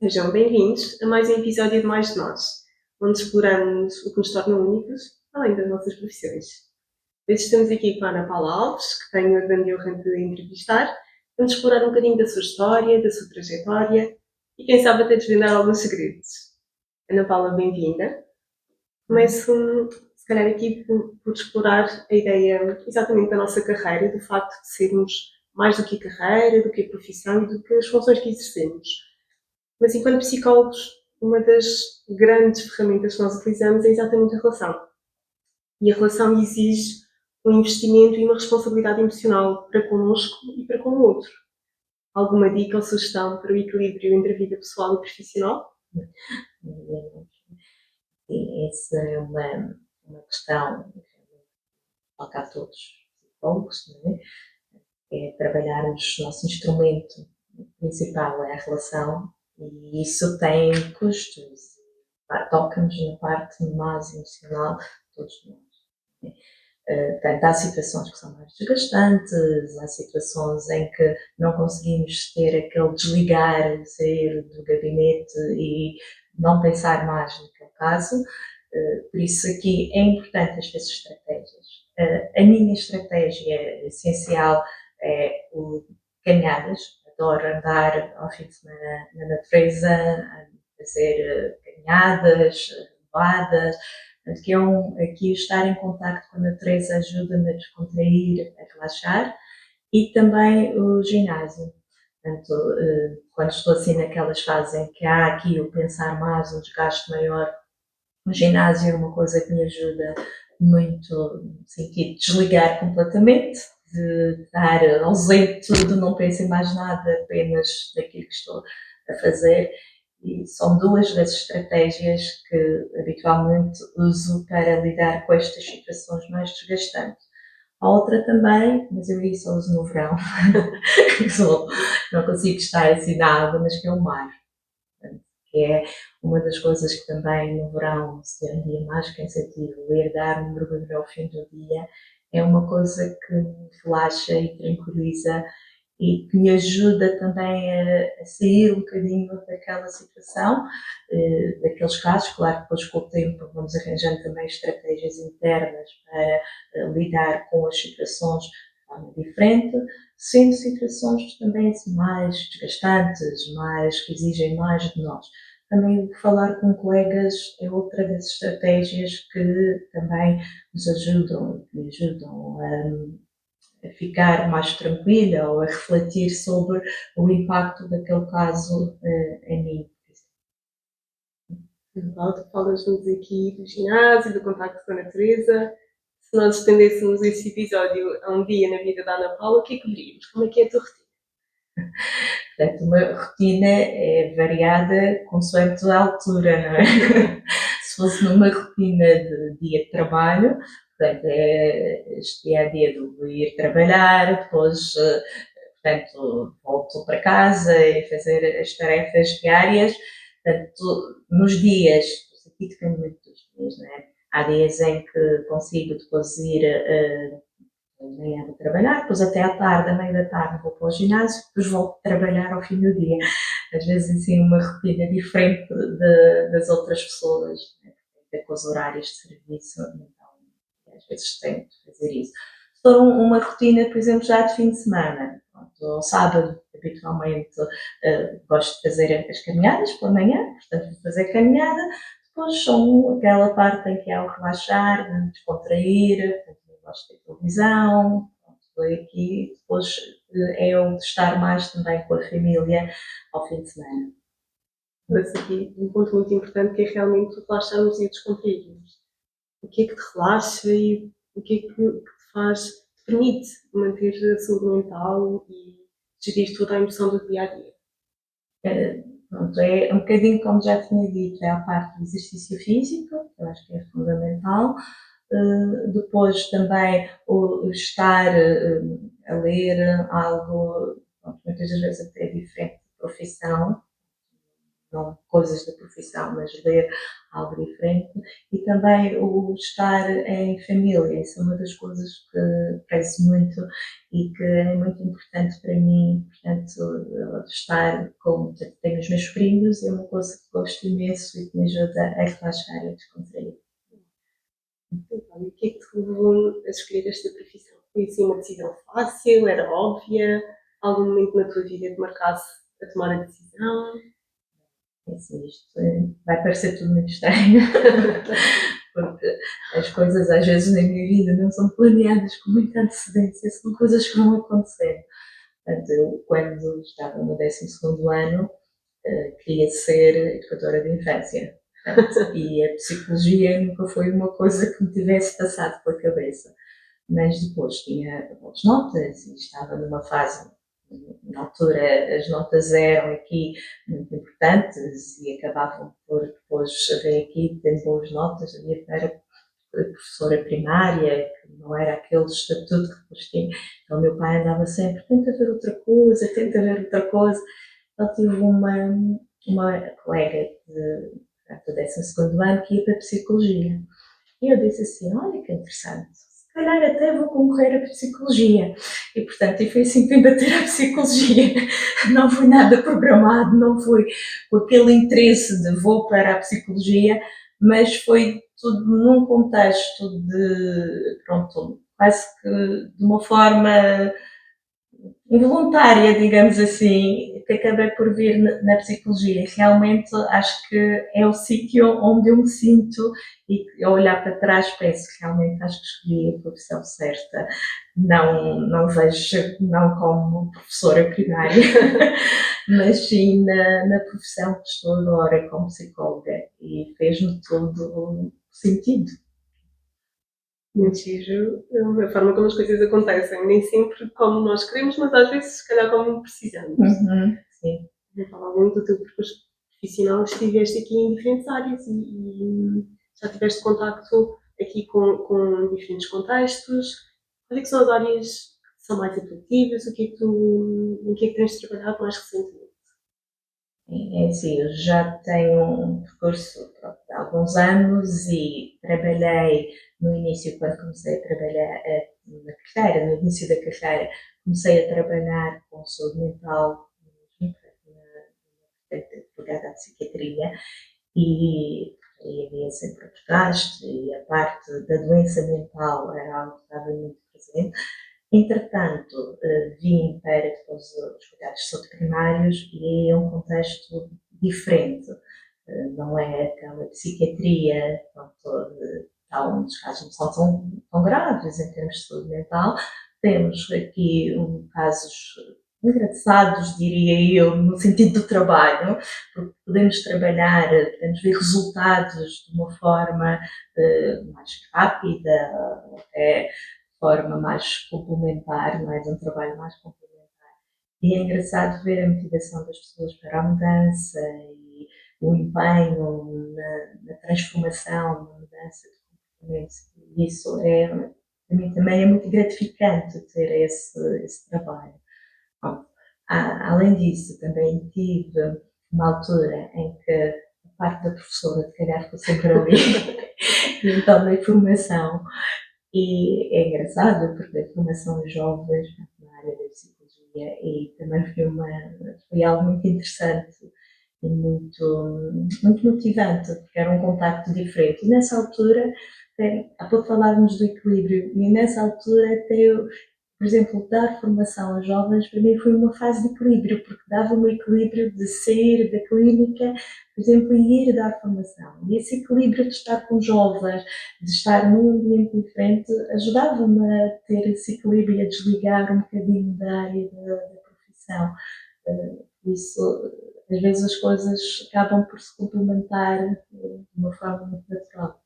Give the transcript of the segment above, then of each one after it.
Sejam bem-vindos a mais um episódio de Mais de Nós, onde exploramos o que nos torna únicos, além das nossas profissões. Hoje estamos aqui com a Ana Paula Alves, que tenho a grande honra de entrevistar. Vamos explorar um bocadinho da sua história, da sua trajetória e, quem sabe, até desvendar alguns segredos. Ana Paula, bem-vinda. Começo, se calhar, aqui por explorar a ideia exatamente da nossa carreira, do facto de sermos mais do que carreira, do que profissão e do que as funções que exercemos. Mas enquanto psicólogos, uma das grandes ferramentas que nós utilizamos é exatamente a relação. E a relação exige um investimento e uma responsabilidade emocional para connosco e para com o outro. Alguma dica ou sugestão para o equilíbrio entre a vida pessoal e profissional? Sim, essa é uma questão que toca a todos os psicólogos, não é? É trabalharmos, o nosso instrumento principal é a relação e isso tem custos, toca-nos na parte mais emocional de todos nós. Portanto, há situações que são mais desgastantes, há situações em que não conseguimos ter aquele desligar, sair do gabinete e não pensar mais naquele caso. Por isso aqui é importante as vezes estratégias. A minha estratégia essencial é o caminhadas. Adoro andar ao fim de semana na natureza, fazer caminhadas, levadas. Portanto, que aqui estar em contacto com a natureza ajuda-me a descontrair, a relaxar, e também o ginásio. Portanto, quando estou assim naquelas fases em que há aqui o pensar mais, um desgaste maior, o ginásio é uma coisa que me ajuda muito no sentido de desligar completamente, de estar ausente de não pensar em mais nada, apenas daquilo que estou a fazer. E são duas das estratégias que habitualmente uso para lidar com estas situações mais desgastantes. A outra também, mas eu isso uso no verão, não consigo estar assim na água, mas que é o mar. Que é uma das coisas que também no verão, se é um dia mais cansativo, ir dar um mergulho ao fim do dia, é uma coisa que me relaxa e tranquiliza e que me ajuda também a sair um bocadinho daquela situação, daqueles casos. Claro que depois com o tempo vamos arranjando também estratégias internas para lidar com as situações de forma diferente, sendo situações também assim, mais desgastantes, mais, que exigem mais de nós. Também falar com colegas é outra das estratégias que também nos ajudam, me ajudam a ficar mais tranquila ou a refletir sobre o impacto daquele caso em mim. Falas-nos aqui do ginásio, do contacto com a natureza. Se nós estendêssemos esse episódio a um dia na vida da Ana Paula, o que é que veríamos? Como é que é a tua rotina? Portanto, uma rotina é variada consoante a altura, não é? Se fosse numa rotina de dia de trabalho, portanto, este é a dia de ir trabalhar, depois, portanto, volto para casa e fazer as tarefas diárias. Portanto, nos dias, aqui depende muito dos dias, não é? Há dias em que consigo depois ir de manhã vou trabalhar, depois até à tarde, à meia da tarde vou para o ginásio, depois volto a trabalhar ao fim do dia. Às vezes assim uma rotina diferente das outras pessoas, né? Com os horários de serviço, então às vezes tenho de fazer isso. Se for uma rotina, por exemplo, já de fim de semana, ao sábado, habitualmente gosto de fazer as caminhadas pela manhã, portanto vou fazer caminhada, depois são aquela parte em que é o relaxar, de descontrair, gosto de televisão, foi aqui, depois é o de estar mais também com a família ao fim de semana. Trouxe aqui um ponto muito importante que é realmente relaxarmos e descontrairmos. O que é que te relaxa e o que é que te faz, te permite manter a saúde mental e gerir toda a emoção do dia a dia? Pronto, é um bocadinho como já tinha dito, é a parte do exercício físico, que eu acho que é fundamental. Depois também o estar a ler algo, muitas vezes até diferente de profissão, não coisas da profissão, mas ler algo diferente. E também o estar em família, isso é uma das coisas que prezo muito e que é muito importante para mim. Portanto, estar com, tenho os meus primos, é uma coisa que gosto imenso e que me ajuda a relaxar e a descontrair. Então, o que é que te levou a escolher esta profissão? Foi assim uma decisão fácil? Era óbvia? Algum momento na tua vida que marcasse a tomar a decisão? Assim, isto vai parecer tudo muito estranho, porque as coisas às vezes na minha vida não são planeadas com muita antecedência, são coisas que vão acontecendo. Portanto, eu, quando estava no 12º ano, queria ser educadora de infância. Portanto, e a psicologia nunca foi uma coisa que me tivesse passado pela cabeça. Mas depois tinha boas notas e estava numa fase, na altura as notas eram aqui muito importantes e acabavam por depois haver aqui, tendo boas notas, havia para professora primária, que não era aquele estatuto que depois tinha. Então o meu pai andava sempre, tenta ver outra coisa, tenta ver outra coisa. Então tive uma colega do 12º ano que ia para a psicologia. E eu disse assim, olha que interessante, se calhar até vou concorrer à psicologia. E portanto, eu fui assim para embater a psicologia. Não foi nada programado, não foi com aquele interesse de vou para a psicologia, mas foi tudo num contexto de, pronto, quase que de uma forma involuntária, digamos assim, que acabei por vir na psicologia. Realmente acho que é o sítio onde eu me sinto e ao olhar para trás penso que realmente acho que escolhi a profissão certa. Não vejo, não como professora primária, mas sim na profissão que estou agora como psicóloga e fez-me todo sentido. Muito giro, a forma como as coisas acontecem, nem sempre como nós queremos, mas às vezes, se calhar, como precisamos. Sim. Eu falava muito do teu percurso profissional, estiveste aqui em diferentes áreas e já tiveste contacto aqui com diferentes contextos. Quais é que são as áreas que são mais atrativas? O que é que em que é que tens trabalhado mais recentemente? É assim, eu já tenho um percurso de alguns anos e trabalhei no início, quando comecei a trabalhar na carreira, no início da carreira, comecei a trabalhar com saúde mental, ligada à psiquiatria, e havia sempre o desgaste e a parte da doença mental era algo que estava muito presente. Entretanto, vim para depois os cuidados de saúde primários e é um contexto diferente. Não é aquela psiquiatria, onde os casos não são tão graves em termos de saúde mental. Temos aqui casos engraçados, diria eu, no sentido do trabalho, porque podemos trabalhar, podemos ver resultados de uma forma mais rápida, até forma mais complementar, não é? De um trabalho mais complementar. E é engraçado ver a motivação das pessoas para a mudança e o empenho na transformação, na mudança de comportamento. E isso para mim também é muito gratificante ter esse trabalho. Bom, além disso, também tive uma altura em que a parte da professora, se calhar, ficou sempre ali, e então dei formação. E é engraçado porque a formação de jovens na área da psicologia e também foi algo muito interessante e muito motivante, porque era um contacto diferente. E nessa altura, há pouco falávamos do equilíbrio, e nessa altura até eu, por exemplo, dar formação a jovens, para mim foi uma fase de equilíbrio, porque dava-me o equilíbrio de sair da clínica, por exemplo, e ir dar formação. E esse equilíbrio de estar com jovens, de estar num ambiente diferente, ajudava-me a ter esse equilíbrio e a desligar um bocadinho da área da profissão. Isso, às vezes as coisas acabam por se complementar de uma forma muito natural.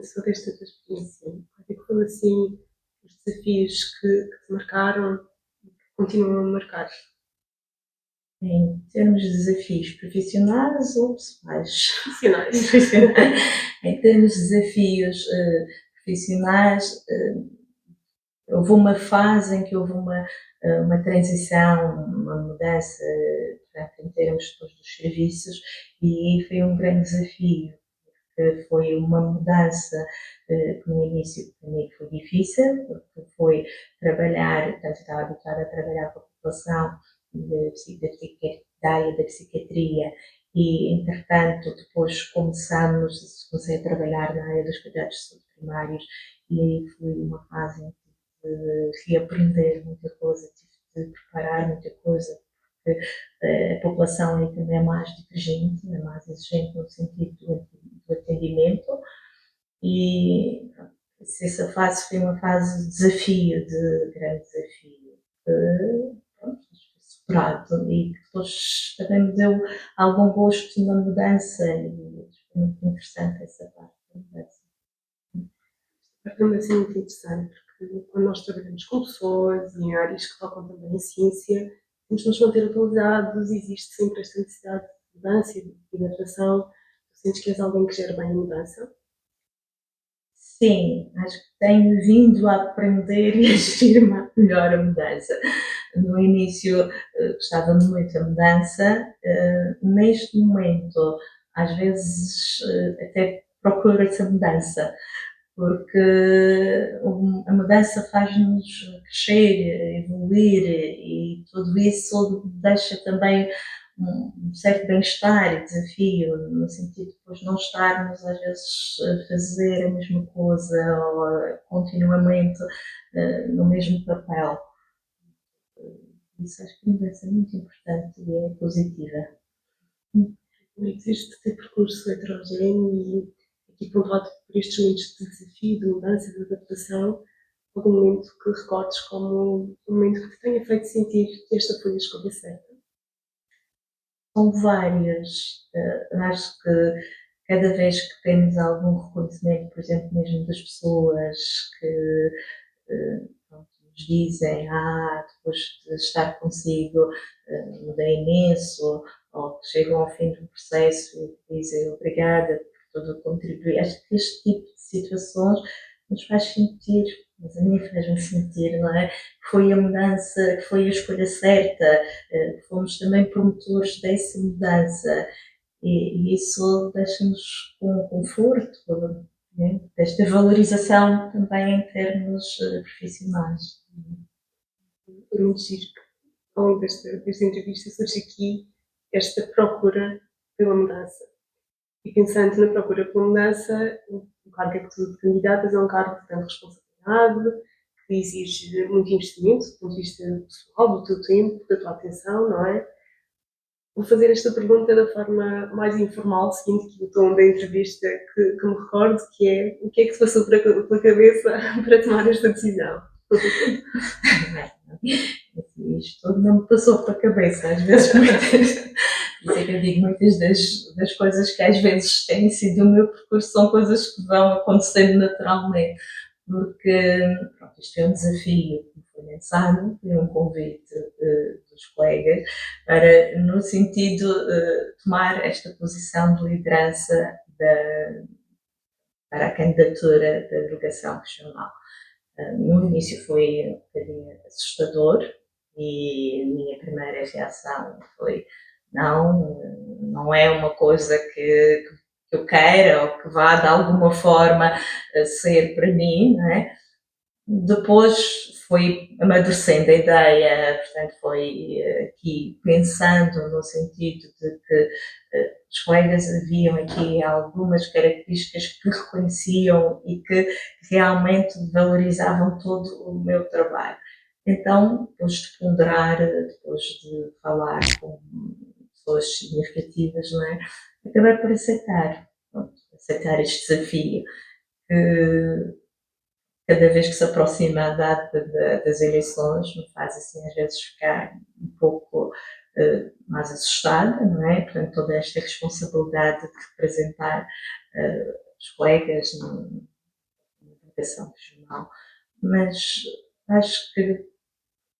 Sobre esta tua experiência, quais é que foram assim os desafios que te marcaram e que continuam a marcar? Em termos de desafios profissionais ou pessoais? Profissionais. Em termos de desafios profissionais, houve uma fase em que houve uma transição, uma mudança, portanto, em termos depois do dos serviços, e foi um grande desafio, porque foi uma mudança que no início para mim foi difícil, porque foi trabalhar, portanto, eu estava habituada a trabalhar com a população da área da psiquiatria, e entretanto depois comecei a trabalhar na área dos cuidados de saúde primários, e aí foi uma fase em que tive de reaprender muita coisa, tive de preparar muita coisa, porque a população aí também é mais divergente, é mais exigente no sentido do atendimento, e essa fase foi uma fase de desafio, de grande desafio, pronto, foi superado, e depois também me deu algum gosto na mudança, e foi muito interessante essa parte da mudança. Para ser muito interessante, porque quando nós trabalhamos com pessoas e em áreas que tocam também em ciência, temos que nos manter atualizados, existe sempre esta necessidade de mudança e de adaptação. Tu sentes que és alguém que gera bem a mudança? Sim, acho que tenho vindo a aprender e a gerir melhor a mudança. No início gostava muito da mudança, neste momento às vezes até procuro essa mudança, porque a mudança faz-nos crescer, evoluir, e tudo isso deixa também um certo bem-estar e desafio, no sentido de depois não estarmos às vezes a fazer a mesma coisa ou continuamente no mesmo papel. Isso acho que a mudança é muito importante e é positiva. Existe ter percurso heterogéneo e aqui pontuado por estes momentos de desafio, de mudança, de adaptação, algum momento que recordes como um momento que te tenha feito sentir que esta foi a escolha certa? São várias. Acho que cada vez que temos algum reconhecimento, por exemplo, mesmo das pessoas que pronto, nos dizem, depois de estar consigo, mudei imenso, ou que chegam ao fim do processo e dizem obrigada por todo o contribuir. Acho que este tipo de situações nos faz sentir, mas a mim faz-me sentir, não é? Que foi a mudança, que foi a escolha certa, que fomos também promotores dessa mudança, e isso deixa-nos com conforto, né? Desta valorização também em termos profissionais. Foi muito giro que, ao longo desta entrevista, surge aqui esta procura pela mudança. E pensando na procura pela mudança, o cargo a que tu te candidatas é um cargo que tem responsabilidade, que exige muito investimento do ponto de vista pessoal, do teu tempo, da tua atenção, não é? Vou fazer esta pergunta da forma mais informal, seguindo aqui o tom da entrevista que me recordo, que é o que é que te passou pela cabeça para tomar esta decisão? Isto tudo não me passou pela cabeça, às vezes por isso é que eu digo, muitas das coisas que às vezes têm sido o meu percurso são coisas que vão acontecendo naturalmente, porque pronto, isto é um desafio que me foi lançado, foi um convite dos colegas no sentido de tomar esta posição de liderança para a candidatura da delegação regional. No início foi um bocadinho assustador, e a minha primeira reação foi não é uma coisa que eu queira ou que vá de alguma forma ser para mim, não é? Depois foi amadurecendo a ideia, portanto foi aqui pensando no sentido de que os colegas haviam aqui algumas características que reconheciam e que realmente valorizavam todo o meu trabalho. Então, depois de ponderar, depois de falar com pessoas significativas, não é? Acabei por aceitar este desafio, que cada vez que se aproxima a data das eleições me faz assim às vezes ficar um pouco mais assustada, não é? Portanto, toda esta responsabilidade de representar os colegas na educação regional, mas acho que,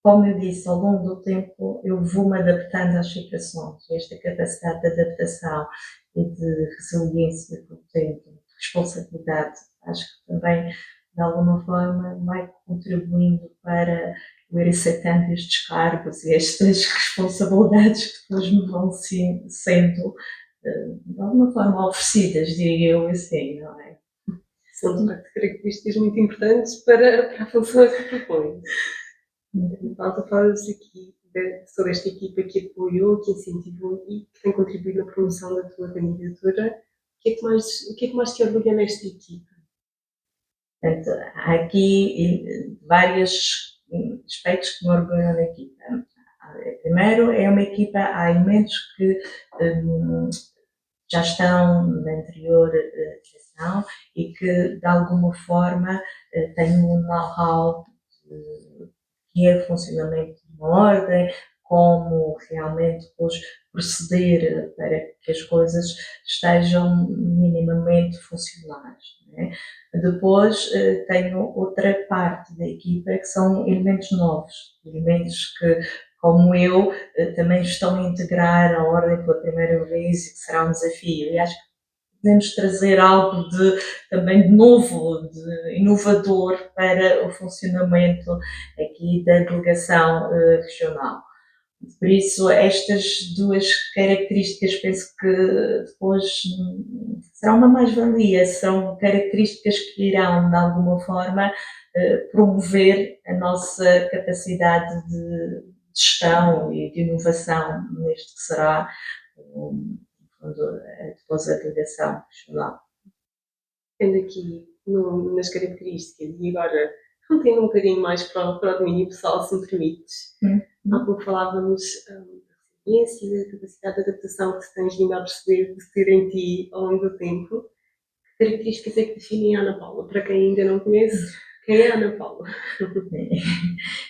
como eu disse, ao longo do tempo eu vou-me adaptando às situações, esta capacidade de adaptação e de resiliência que eu tenho, de responsabilidade, acho que também de alguma forma vai contribuindo para eu ir aceitando estes cargos e estas responsabilidades que depois me vão sendo de alguma forma oferecidas, diria eu assim, não é? São de facto características muito importantes para a função a que propõe. Falta falas aqui sobre esta equipa que apoiou, que incentivou e que tem contribuído na promoção da tua candidatura. O que é que mais te orgulha nesta equipa? Portanto, há aqui vários aspectos que me orgulham na equipa. Primeiro, é uma equipa, há elementos que já estão na anterior direção e que, de alguma forma, têm um know-how que é o funcionamento de uma ordem, como realmente depois proceder para que as coisas estejam minimamente funcionais. Né? Depois tenho outra parte da equipa que são elementos novos, elementos que, como eu, também estão a integrar a ordem pela primeira vez e que será um desafio. E acho que podemos trazer algo também de novo, de inovador para o funcionamento aqui da delegação regional. Por isso, estas duas características penso que depois serão uma mais-valia, são características que irão, de alguma forma, promover a nossa capacidade de gestão e de inovação neste que será depois a delegação regional. Tendo aqui nas características e agora tendo um bocadinho mais para o domínio pessoal, se me permites. Há pouco falávamos da resiliência e da capacidade de adaptação que tens vindo a perceber em ti ao longo do tempo. Que características é que definem a Ana Paula? Para quem ainda não conhece, quem é a Ana Paula?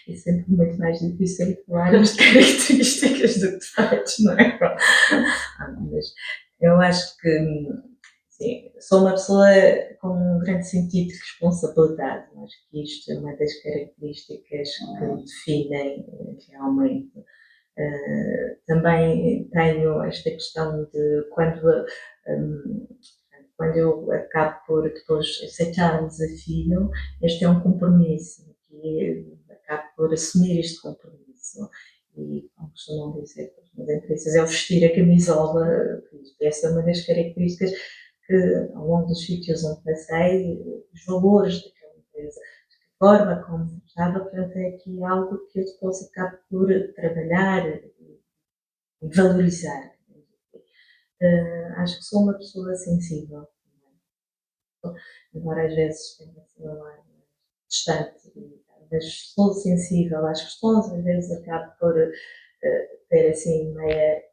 É sempre muito mais difícil falarmos de características do que de factos, não é? Mas eu acho que sim, sou uma pessoa com um grande sentido de responsabilidade. Acho que isto é uma das características que me definem realmente. Também tenho esta questão de quando eu acabo por depois aceitar um desafio, este é um compromisso, e acabo por assumir este compromisso. E, como costumam dizer, nas empresas é o vestir a camisola. Essa é uma das características que, ao longo dos sítios onde passei, os valores daquela empresa, de que forma como estava, portanto, é aqui algo que eu depois acabo por trabalhar e valorizar. Acho que sou uma pessoa sensível, embora às vezes tenha assim um ar distante, mas sou sensível às questões, às vezes acabo por ter assim meia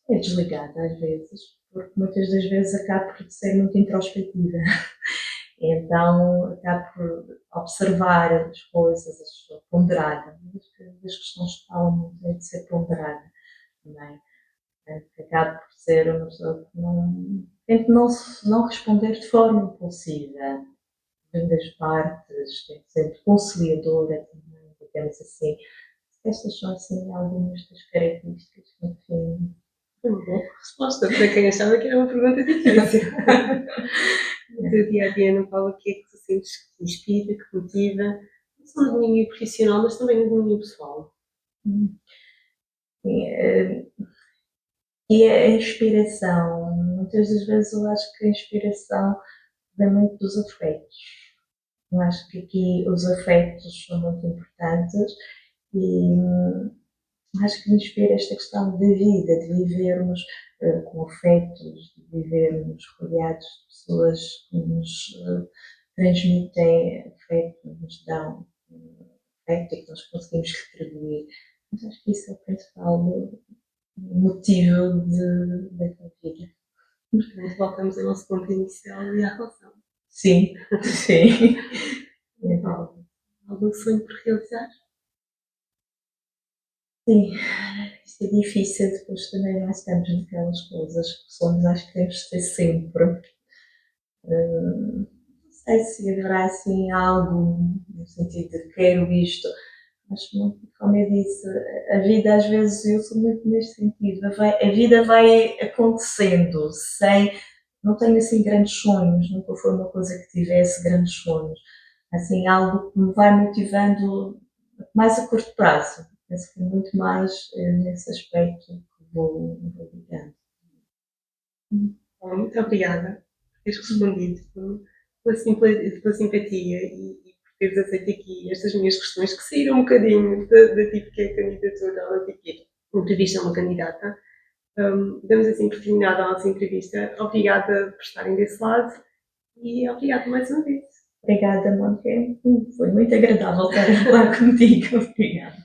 desligada, às vezes, porque muitas das vezes acabo por ser muito introspectiva. Então acabo por observar as coisas, ponderada. As questões que falam muito é de ser ponderada também. Acabo por ser uma pessoa que tento não responder de forma impulsiva. Das partes, tento sempre conciliadora também, digamos assim. Estas são assim algumas das características que me definem. Uma boa resposta para quem achava que era uma pergunta difícil. No teu dia a dia, Ana Paula, o que é que tu sentes que te inspira, que te motiva, não só no domínio profissional, mas também no domínio pessoal? E a inspiração, muitas das vezes eu acho que a inspiração vem muito dos afetos. Eu acho que aqui os afetos são muito importantes e acho que me inspira esta questão da vida, de vivermos com afetos, de vivermos rodeados de pessoas que nos transmitem afeto, nos dão afeto e que nós conseguimos retribuir. Mas acho que isso é o principal motivo da vida. Portanto, voltamos ao nosso ponto inicial e à relação. Sim, sim. Algum sonho por realizar? Sim, isto é difícil, depois também nós estamos naquelas coisas que somos, acho que temos de ter sempre. Não sei se haverá assim algo no sentido de quero isto, mas como eu disse, a vida às vezes, eu sou muito neste sentido, a vida vai acontecendo não tenho assim grandes sonhos, nunca foi uma coisa que tivesse grandes sonhos. assim, algo que me vai motivando mais a curto prazo. Penso que é muito mais nesse aspecto que vou ligando. Bom, muito obrigada por teres respondido, pela simpatia e por teres aceito aqui estas minhas questões que saíram um bocadinho da tipo que é a candidatura, ou tipo que é a entrevista a uma candidata. Damos assim por terminada a nossa entrevista. Obrigada por estarem desse lado e obrigada mais uma vez. Obrigada, Mónica. Foi muito agradável estar a falar contigo. Obrigada.